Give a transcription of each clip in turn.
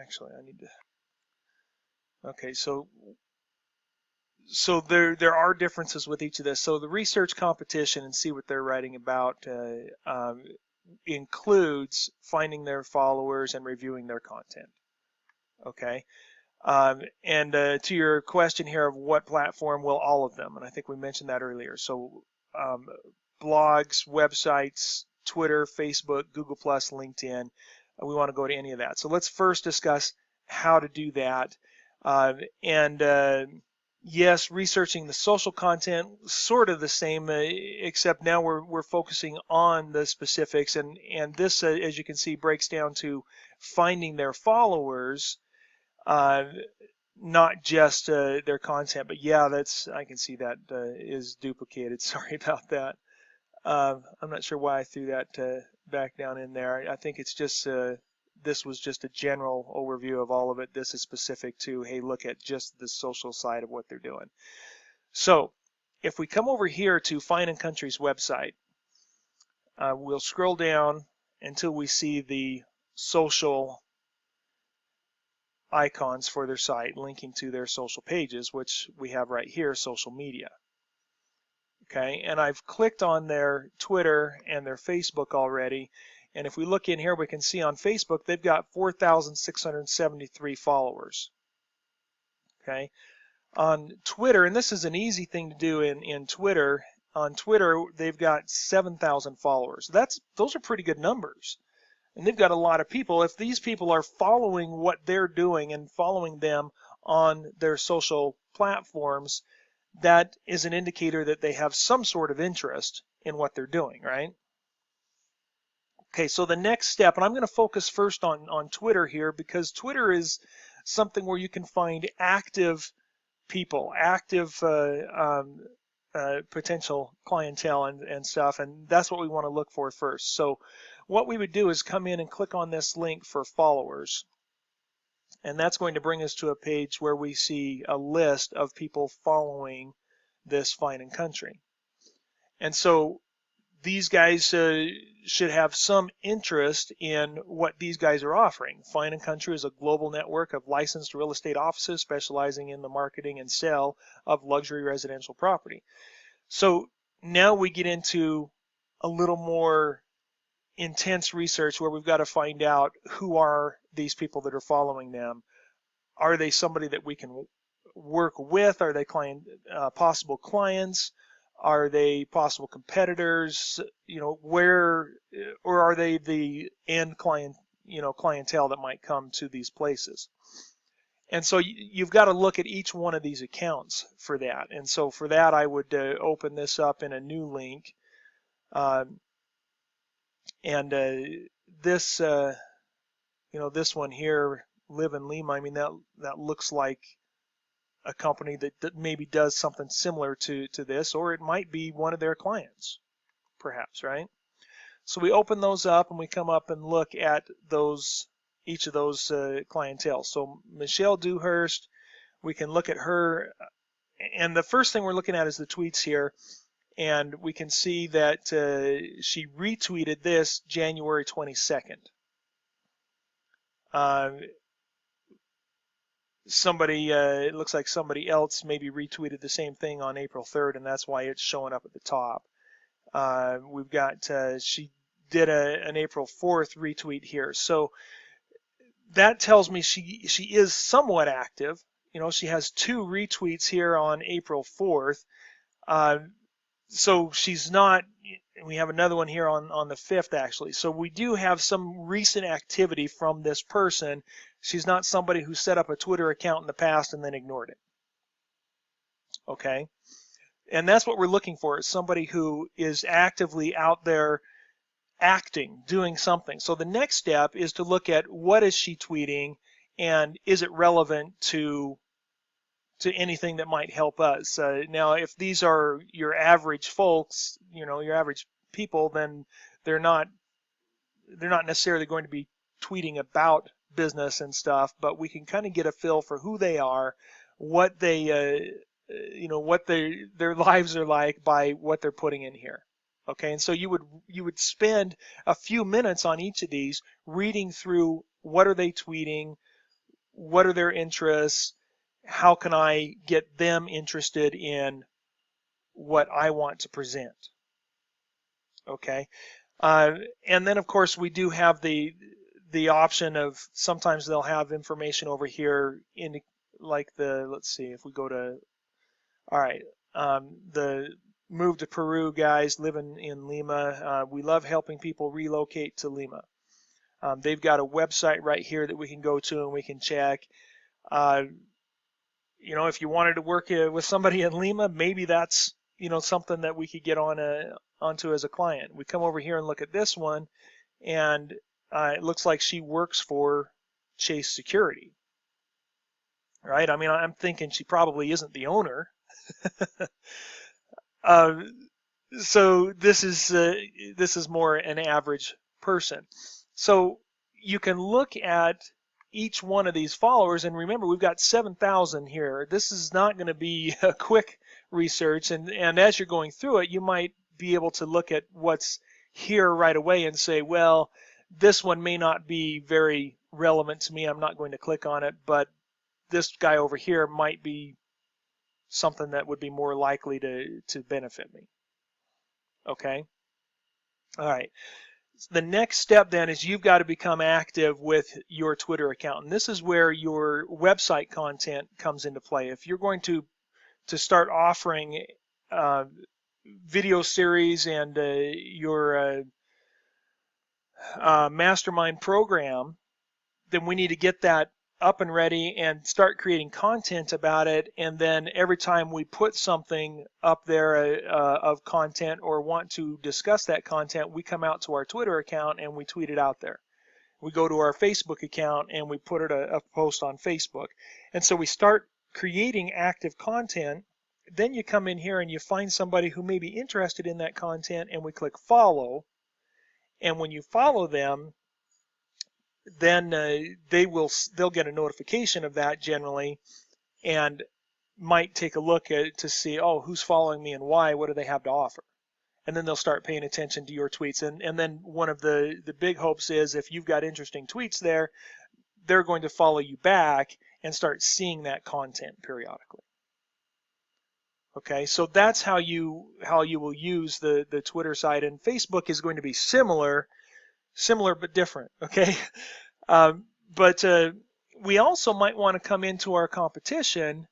actually, I need to. Okay, so there are differences with each of this. So the research competition and see what they're writing about includes finding their followers and reviewing their content. Okay. And to your question here of what platform, well, all of them. And I think we mentioned that earlier. So blogs, websites, Twitter, Facebook, Google+, LinkedIn. We want to go to any of that. So let's first discuss how to do that. Yes, researching the social content, sort of the same, except now we're focusing on the specifics. And this, as you can see, breaks down to finding their followers. Not just their content, but yeah, I can see that is duplicated. Sorry about that. I'm not sure why I threw that back down in there. I think it's just this was just a general overview of all of it. This is specific to, hey, look at just the social side of what they're doing. So if we come over here to Fine & Country's website, we'll scroll down until we see the social icons for their site linking to their social pages, which we have right here, social media. Okay, and I've clicked on their Twitter and their Facebook already, and if we look in here, we can see on Facebook they've got 4,673 followers. Okay, on Twitter, and this is an easy thing to do in Twitter, on Twitter they've got 7,000 followers. Those are pretty good numbers. And they've got a lot of people. If these people are following what they're doing and following them on their social platforms, that is an indicator that they have some sort of interest in what they're doing, right? Okay, so the next step, and I'm going to focus first on Twitter here, because Twitter is something where you can find active people, active potential clientele and stuff, and that's what we want to look for first. So what we would do is come in and click on this link for followers, and that's going to bring us to a page where we see a list of people following this Fine & Country. And so these guys should have some interest in what these guys are offering. Fine & Country is a global network of licensed real estate offices specializing in the marketing and sale of luxury residential property. So now we get into a little more intense research where we've got to find out who are these people that are following them. Are they somebody that we can work with? Are they possible clients? Are they possible competitors? Or are they the end client, clientele that might come to these places? And so you've got to look at each one of these accounts for that. And so for that, I would open this up in a new link. This, this one here, Live in Lima, I mean, that looks like a company that maybe does something similar to this, or it might be one of their clients, perhaps, right? So we open those up and we come up and look at each of those clientele. So Michelle Dewhurst, we can look at her, and the first thing we're looking at is the tweets here, and we can see that she retweeted this January 22nd. It looks like somebody else maybe retweeted the same thing on April 3rd, and that's why it's showing up at the top. We've got, she did an April 4th retweet here. So that tells me she is somewhat active. She has 2 retweets here on April 4th. So she's not, we have another one here on the 5th actually. So we do have some recent activity from this person. She's not somebody who set up a Twitter account in the past and then ignored it. Okay. And that's what we're looking for, is somebody who is actively out there acting, doing something. So the next step is to look at what is she tweeting and is it relevant to anything that might help us. Now, if these are your average folks, your average people, then they're not necessarily going to be tweeting about business and stuff, but we can kind of get a feel for who they are, what they, what their lives are like by what they're putting in here. Okay, and so you would spend a few minutes on each of these reading through what are they tweeting, what are their interests, how can I get them interested in what I want to present. Okay, and then of course we do have the option of sometimes they'll have information over here in like the, let's see if we go to, all right, the move to Peru guys living in Lima. We love helping people relocate to Lima. They've got a website right here that we can go to and we can check. You know, if you wanted to work with somebody in Lima, maybe that's, you know, something that we could get onto as a client. We come over here and look at this one, and it looks like she works for Chase Security, right? I mean, I'm thinking she probably isn't the owner. uh, so this is more an average person. So you can look at each one of these followers, and remember we've got 7,000 here. This is not going to be a quick research, and as you're going through it, you might be able to look at what's here right away and say, well, this one may not be very relevant to me. I'm not going to click on it, but this guy over here might be something that would be more likely to benefit me. Okay. All right. The next step then is you've got to become active with your Twitter account. And this is where your website content comes into play. If you're going to start offering video series and your mastermind program, then we need to get that up and ready and start creating content about it. And then every time we put something up there of content or want to discuss that content, we come out to our Twitter account and we tweet it out there. We go to our Facebook account and we put it a post on Facebook. And so we start creating active content. Then you come in here and you find somebody who may be interested in that content, and we click follow. And when you follow them, then they'll get a notification of that generally, and might take a look at it to see, oh, who's following me and why, what do they have to offer, and then they'll start paying attention to your tweets. And then one of the big hopes is if you've got interesting tweets there, they're going to follow you back and start seeing that content periodically. Okay, so that's how you will use the Twitter side, and Facebook is going to be similar but different. Okay. But we also might want to come into our competition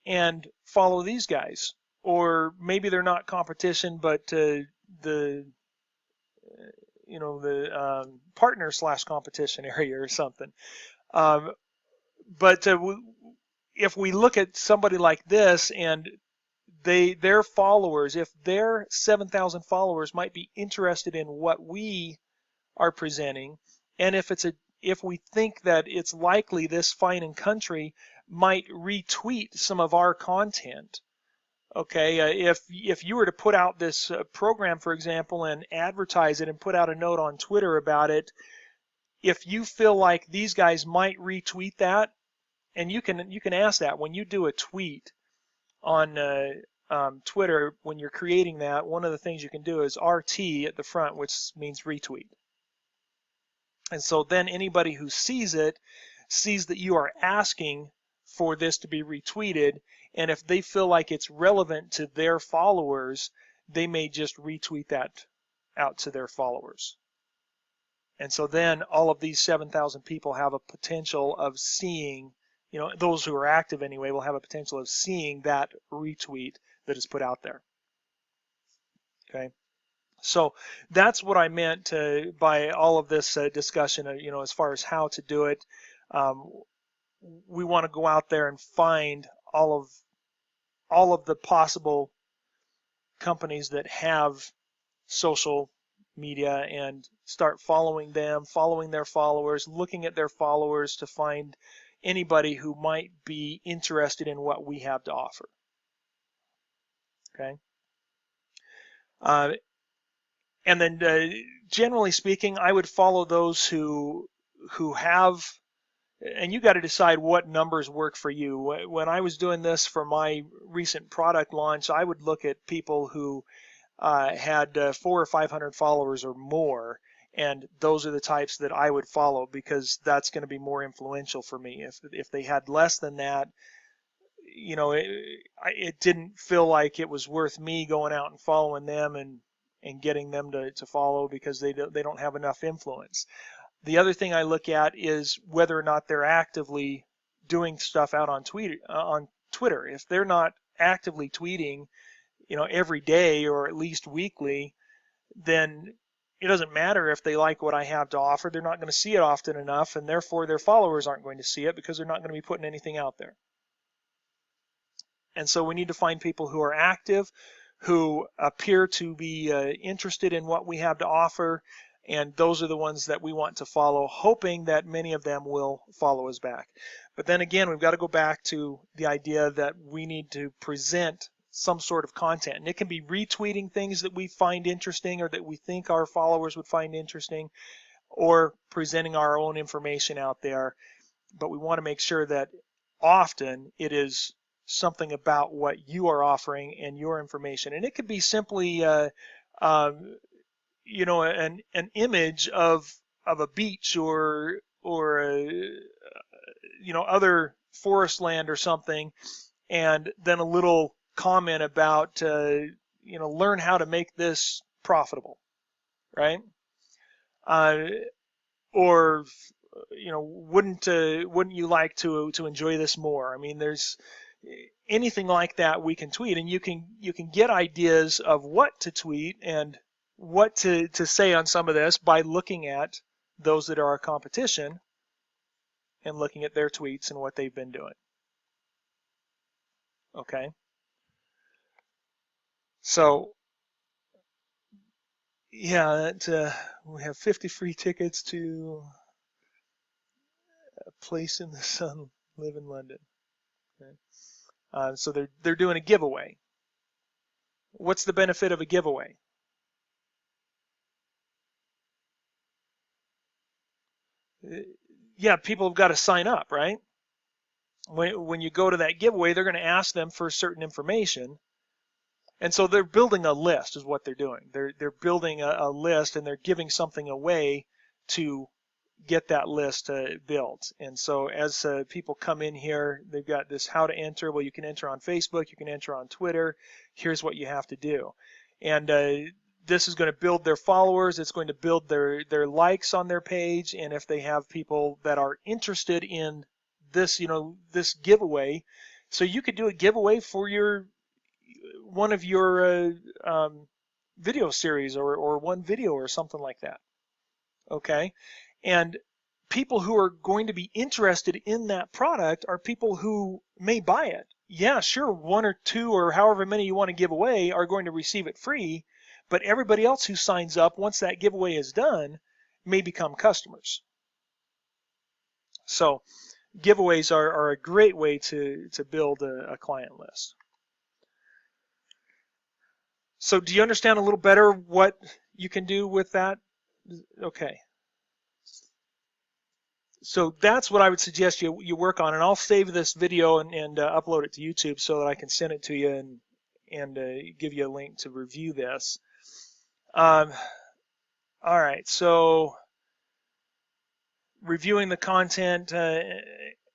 and follow these guys, or maybe they're not competition, but the partner / competition area or something. But if we look at somebody like this and their followers, if their 7,000 followers might be interested in what we are presenting, and if we think that it's likely this fine and country might retweet some of our content. Okay, if you were to put out this program, for example, and advertise it and put out a note on Twitter about it, if you feel like these guys might retweet that, and you can ask that when you do a tweet on Twitter, when you're creating that, one of the things you can do is RT at the front, which means retweet. And so then anybody who sees it sees that you are asking for this to be retweeted, and if they feel like it's relevant to their followers, they may just retweet that out to their followers. And so then all of these 7,000 people have a potential of seeing, those who are active anyway, will have a potential of seeing that retweet that is put out there. Okay. So that's what I meant by all of this discussion, as far as how to do it. We want to go out there and find all of the possible companies that have social media and start following them, following their followers, looking at their followers to find anybody who might be interested in what we have to offer. Okay. And then generally speaking, I would follow those who have, and you got to decide what numbers work for you. When I was doing this for my recent product launch, I would look at people who had 400 or 500 followers or more, And those are the types that I would follow, because that's going to be more influential for me. If they had less than that, it didn't feel like it was worth me going out and following them and getting them to follow, because they don't have enough influence. The other thing I look at is whether or not they're actively doing stuff out on Twitter. If they're not actively tweeting, every day or at least weekly, then it doesn't matter if they like what I have to offer. They're not going to see it often enough, and therefore their followers aren't going to see it, because they're not going to be putting anything out there. And so we need to find people who are active, who appear to be interested in what we have to offer, and those are the ones that we want to follow, hoping that many of them will follow us back. But then again, we've got to go back to the idea that we need to present some sort of content. And it can be retweeting things that we find interesting or that we think our followers would find interesting, or presenting our own information out there. But we want to make sure that often it is something about what you are offering and your information. And it could be simply an image of a beach or other forest land or something, and then a little comment about learn how to make this profitable, right? Or wouldn't you like to enjoy this more? I mean, there's anything like that we can tweet, and you can get ideas of what to tweet and what to say on some of this by looking at those that are our competition and looking at their tweets and what they've been doing. Okay. So yeah, we have 50 free tickets to a place in the sun, live in London. Okay. So they're doing a giveaway. What's the benefit of a giveaway? Yeah, people have got to sign up, right? When you go to that giveaway, they're going to ask them for certain information. And so they're building a list is what they're doing. They're building a list, and they're giving something away to get that list built. And so as people come in here, they've got this how to enter. Well, you can enter on Facebook, you can enter on Twitter. Here's what you have to do. And this is going to build their followers. It's going to build their likes on their page. And if they have people that are interested in this, this giveaway, so you could do a giveaway for one of your video series or one video or something like that. Okay. And people who are going to be interested in that product are people who may buy it. Yeah, sure, one or two or however many you want to give away are going to receive it free, but everybody else who signs up once that giveaway is done may become customers. So giveaways are a great way to build a client list. So do you understand a little better what you can do with that? Okay. So that's what I would suggest you work on, and I'll save this video and upload it to YouTube so that I can send it to you and give you a link to review this. All right, so reviewing the content,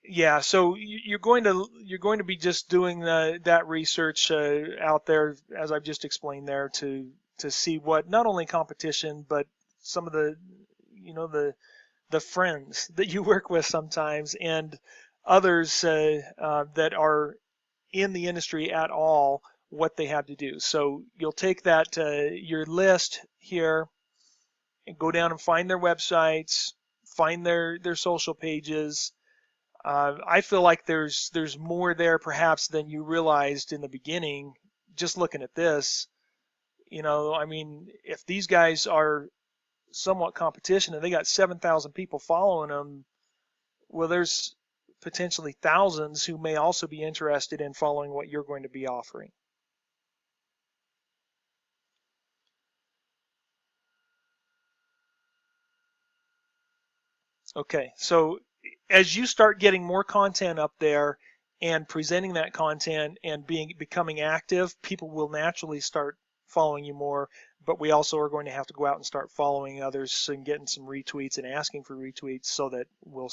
yeah. So you're going to be just doing that research out there, as I've just explained there, to see what not only competition but some of the the friends that you work with sometimes and others that are in the industry at all, what they have to do. So you'll take that your list here and go down and find their websites, find their social pages. I feel like there's more there perhaps than you realized in the beginning just looking at this. I mean, if these guys are somewhat competition and they got 7,000 people following them, well, there's potentially thousands who may also be interested in following what you're going to be offering. Okay, so as you start getting more content up there and presenting that content and becoming active, people will naturally start following you more, but we also are going to have to go out and start following others and getting some retweets and asking for retweets so that we'll